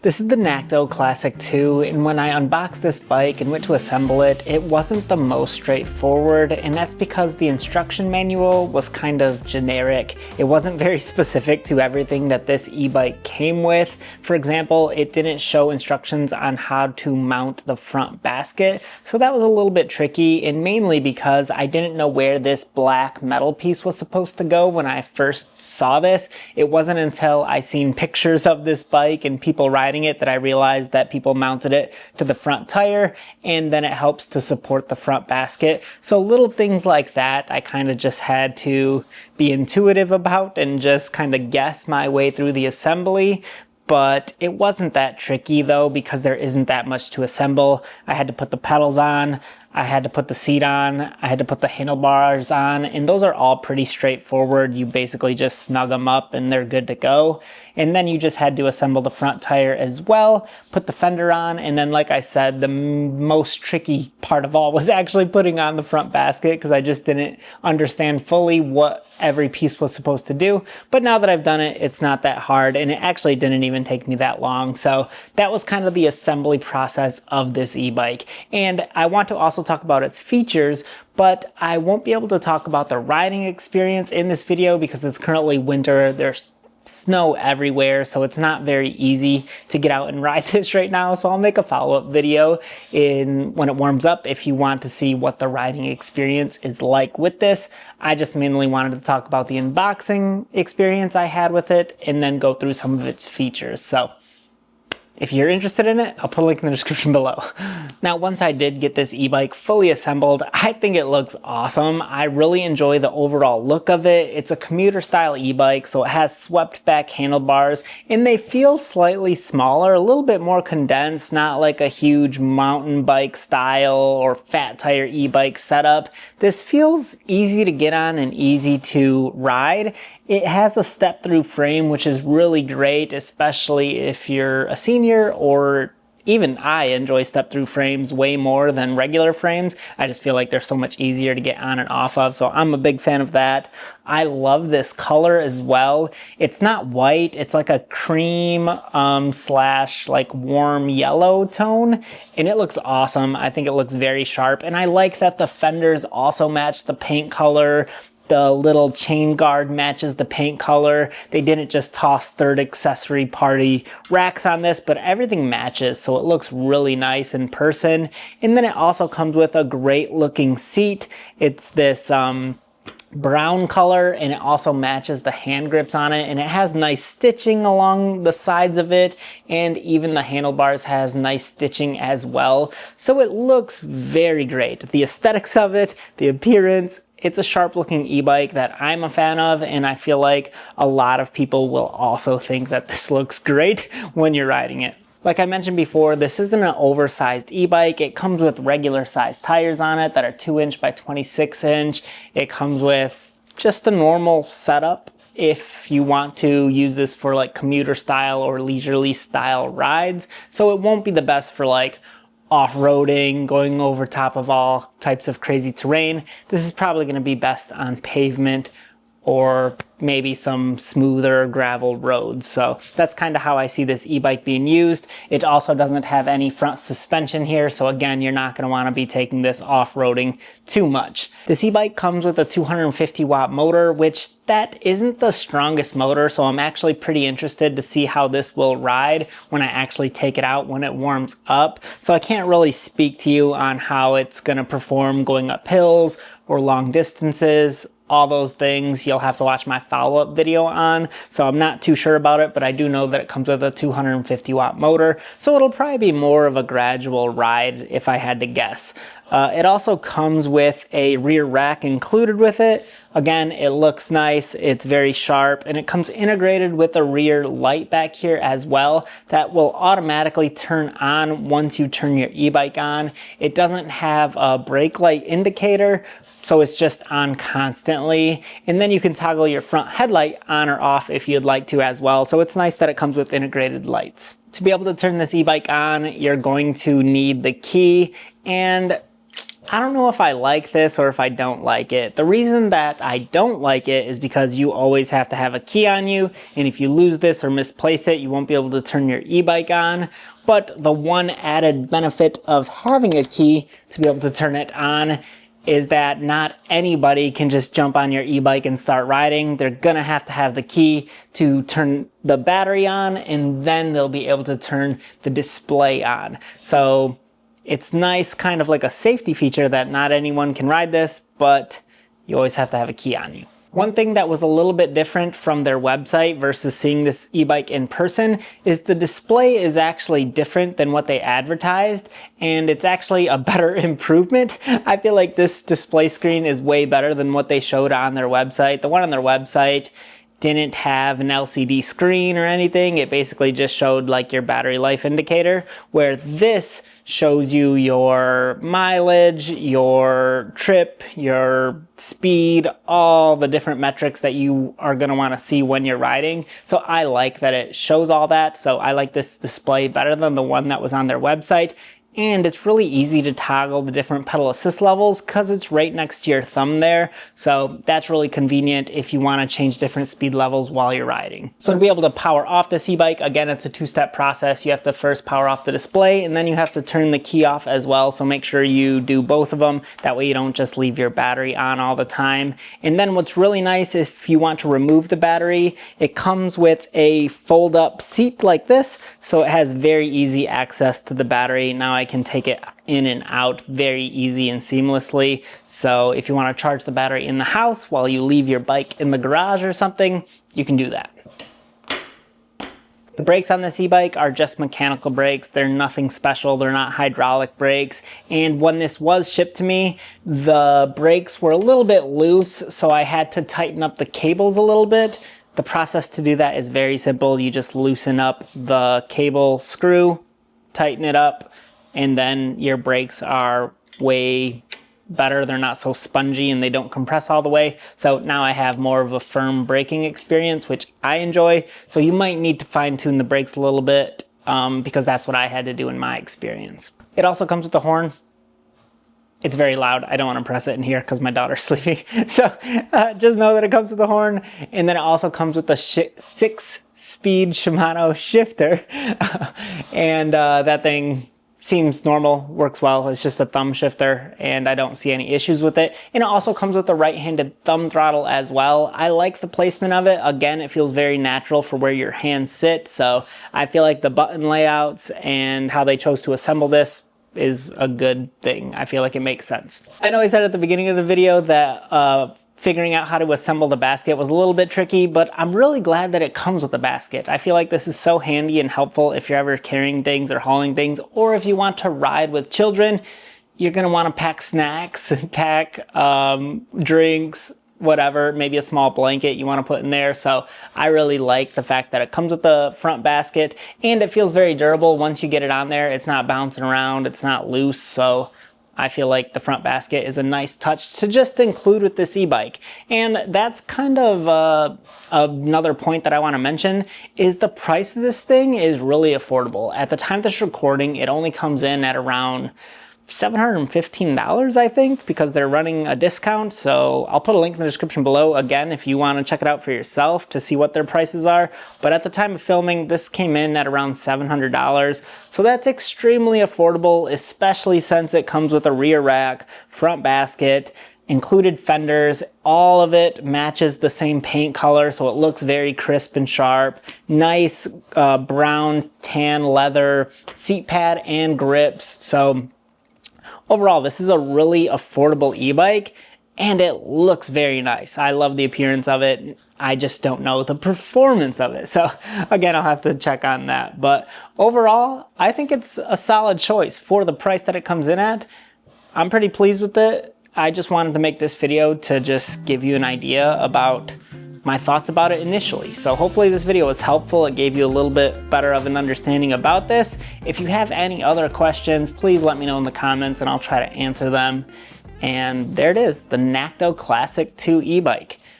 This is the Nakto Classic 2, and when I unboxed this bike and went to assemble it, it wasn't the most straightforward, and that's because the instruction manual was kind of generic. It wasn't very specific to everything that this e-bike came with. For example, it didn't show instructions on how to mount the front basket, so that was a little bit tricky, and mainly because I didn't know where this black metal piece was supposed to go when I first saw this. It wasn't until I seen pictures of this bike and people riding it that I realized that people mounted it to the front tire, and then it helps to support the front basket. So little things like that I kind of just had to be intuitive about and just kind of guess my way through the assembly. But it wasn't that tricky though, because there isn't that much to assemble. I had to put the pedals on, I had to put the seat on, I had to put the handlebars on, and those are all pretty straightforward. You basically just snug them up and they're good to go. And then you just had to assemble the front tire as well, put the fender on, and then like I said, the most tricky part of all was actually putting on the front basket, because I just didn't understand fully what every piece was supposed to do. But now that I've done it, it's not that hard, and it actually didn't even take me that long. So that was kind of the assembly process of this e-bike. And I want to also talk about its features, but I won't be able to talk about the riding experience in this video because it's currently winter. There's snow everywhere, so it's not very easy to get out and ride this right now. So I'll make a follow-up video when it warms up if you want to see what the riding experience is like with this. I just mainly wanted to talk about the unboxing experience I had with it and then go through some of its features. So if you're interested in it, I'll put a link in the description below. Now, once I did get this e-bike fully assembled, I think it looks awesome. I really enjoy the overall look of it. It's a commuter style e-bike, so it has swept back handlebars, and they feel slightly smaller, a little bit more condensed, not like a huge mountain bike style or fat tire e-bike setup. This feels easy to get on and easy to ride. It has a step-through frame, which is really great, especially if you're a senior, or even I enjoy step-through frames way more than regular frames. I just feel like they're so much easier to get on and off of, so I'm a big fan of that. I love this color as well. It's not white, it's like a cream slash like warm yellow tone, and it looks awesome. I think it looks very sharp, and I like that the fenders also match the paint color. The little chain guard matches the paint color. They didn't just toss third accessory party racks on this, but everything matches, so it looks really nice in person. And then it also comes with a great looking seat. It's this brown color, and it also matches the hand grips on it, and it has nice stitching along the sides of it, and even the handlebars has nice stitching as well. So it looks very great. The aesthetics of it, the appearance, it's a sharp looking e-bike that I'm a fan of, and I feel like a lot of people will also think that this looks great when you're riding it. Like I mentioned before, this isn't an oversized e-bike. It comes with regular sized tires on it that are 2" by 26". It comes with just a normal setup if you want to use this for like commuter style or leisurely style rides. So it won't be the best for like off-roading, going over top of all types of crazy terrain. This is probably going to be best on pavement or maybe some smoother gravel roads. So that's kind of how I see this e-bike being used. It also doesn't have any front suspension here, so again, you're not going to want to be taking this off-roading too much. This e-bike comes with a 250 watt motor, which that isn't the strongest motor, so I'm actually pretty interested to see how this will ride when I actually take it out when it warms up. So I can't really speak to you on how it's going to perform going up hills or long distances. All those things you'll have to watch my follow-up video on, so I'm not too sure about it, but I do know that it comes with a 250 watt motor, so it'll probably be more of a gradual ride if I had to guess. It also comes with a rear rack included with it. Again, it looks nice, it's very sharp, and it comes integrated with a rear light back here as well that will automatically turn on once you turn your e-bike on. It doesn't have a brake light indicator, so it's just on constantly. And then you can toggle your front headlight on or off if you'd like to as well. So it's nice that it comes with integrated lights. To be able to turn this e-bike on, you're going to need the key, and I don't know if I like this or if I don't like it. The reason that I don't like it is because you always have to have a key on you, and if you lose this or misplace it, you won't be able to turn your e-bike on. But the one added benefit of having a key to be able to turn it on is that not anybody can just jump on your e-bike and start riding. They're gonna have to have the key to turn the battery on, and then they'll be able to turn the display on. So it's nice, kind of like a safety feature that not anyone can ride this, but you always have to have a key on you. One thing that was a little bit different from their website versus seeing this e-bike in person is the display is actually different than what they advertised, and it's actually a better improvement. I feel like this display screen is way better than what they showed on their website. The one on their website didn't have an LCD screen or anything. It basically just showed like your battery life indicator, where this shows you your mileage, your trip, your speed, all the different metrics that you are gonna wanna see when you're riding. So I like that it shows all that. So I like this display better than the one that was on their website. And it's really easy to toggle the different pedal assist levels because it's right next to your thumb there. So that's really convenient if you want to change different speed levels while you're riding. So to be able to power off this e-bike, again, it's a two-step process. You have to first power off the display, and then you have to turn the key off as well. So make sure you do both of them. That way you don't just leave your battery on all the time. And then what's really nice is if you want to remove the battery, it comes with a fold-up seat like this. So it has very easy access to the battery. Now I can take it in and out very easy and seamlessly. So if you want to charge the battery in the house while you leave your bike in the garage or something, you can do that. The brakes on this e-bike are just mechanical brakes. They're nothing special. They're not hydraulic brakes. And when this was shipped to me, the brakes were a little bit loose, so I had to tighten up the cables a little bit. The process to do that is very simple. You just loosen up the cable screw, tighten it up, and then your brakes are way better. They're not so spongy and they don't compress all the way. So now I have more of a firm braking experience, which I enjoy. So you might need to fine tune the brakes a little bit because that's what I had to do in my experience. It also comes with the horn. It's very loud. I don't want to press it in here because my daughter's sleeping. So just know that it comes with the horn. And then it also comes with the 6-speed Shimano shifter. And that thing seems normal, works well. It's just a thumb shifter and I don't see any issues with it. And it also comes with a right-handed thumb throttle as well. I like the placement of it. Again, it feels very natural for where your hands sit. So I feel like the button layouts and how they chose to assemble this is a good thing. I feel like it makes sense. I know I said at the beginning of the video that figuring out how to assemble the basket was a little bit tricky, but I'm really glad that it comes with a basket. I feel like this is so handy and helpful if you're ever carrying things or hauling things, or if you want to ride with children. You're gonna wanna pack snacks, pack drinks, whatever, maybe a small blanket you want to put in there. So I really like the fact that it comes with the front basket and it feels very durable. Once you get it on there, it's not bouncing around, it's not loose. So I feel like the front basket is a nice touch to just include with this e-bike. And that's kind of another point that I want to mention is the price of this thing is really affordable. At the time of this recording, it only comes in at around $715, I think, because they're running a discount. So I'll put a link in the description below, again, if you want to check it out for yourself to see what their prices are. But at the time of filming, this came in at around $700. So that's extremely affordable, especially since it comes with a rear rack, front basket, included fenders. All of it matches the same paint color, so it looks very crisp and sharp. Nice brown tan leather seat pad and grips. So overall, this is a really affordable e-bike and it looks very nice. I love the appearance of it. I just don't know the performance of it. So again, I'll have to check on that. But overall, I think it's a solid choice for the price that it comes in at. I'm pretty pleased with it. I just wanted to make this video to just give you an idea about my thoughts about it initially. So hopefully this video was helpful. It gave you a little bit better of an understanding about this. If you have any other questions, please let me know in the comments and I'll try to answer them. And there it is, the Nakto Classic 2 e-bike.